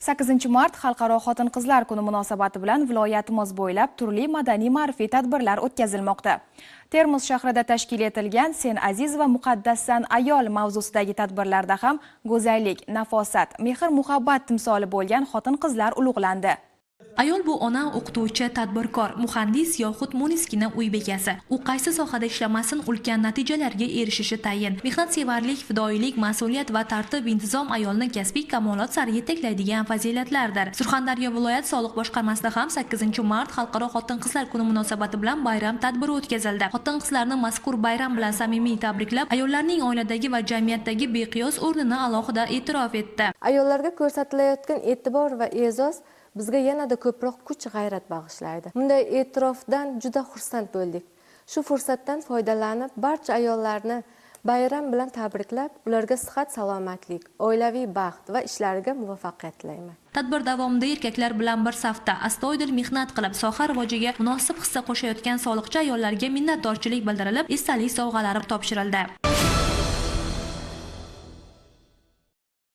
8 mart Xalqaro xotin-qizlar kuni munosabati bilan viloyatimiz bo'ylab turli madaniy-ma'rifiy tadbirlar o'tkazilmoqda. Termiz shahrida tashkil etilgan "Sen aziz va muqaddassan ayol" mavzusidagi tadbirlarda ham go'zallik, nafosat, mehr-muhabbat timsoli bo'lgan xotin-qizlar ulug'landi. Ayol bu ona, o'qituvchi, tadbirkor, muhandis yoxud Mo'niskina uy bekasi. U qaysi sohada ishlamasin, ulkan natijalarga erishishi tayin. Mehnatsevarlik, fidoyilik, mas'uliyat va tartib-intizom ayolni kasbiy kamolot sari yetaklaydigan fazilatlardir. Surxondaryo viloyat soliq boshqarmasida ham 8-mart Xalqaro xotin-qizlar kuni munosabati bilan bayram tadbiri o'tkazildi. Xotin-qizlarni mazkur bayram bilan samimiy tabriklab, ayollarning oiladagi va jamiyatdagi beqiyos o'rnini alohida e'tirof etdi. Ayollarga ko'rsatilayotgan e'tibor va e'zoz bizga yanada ko'proq kuch-g'ayrat bag'ishlaydi. Bunday e'tirofdan juda xursand bo'ldik. Shu fursatdan foydalanib, barcha ayollarni bayram bilan tabriklab, ularga sihat, salomatlik, oilaviy baxt va ishlariga muvaffaqiyat tilayman. Tadbir davomida erkaklar bilan bir safda astoydil mehnat qilib, soha rivojiga munosib hissa qo'shayotgan soliqchi ayollarga minnatdorchilik bildirilib, esdalik sovg'alari topshirildi.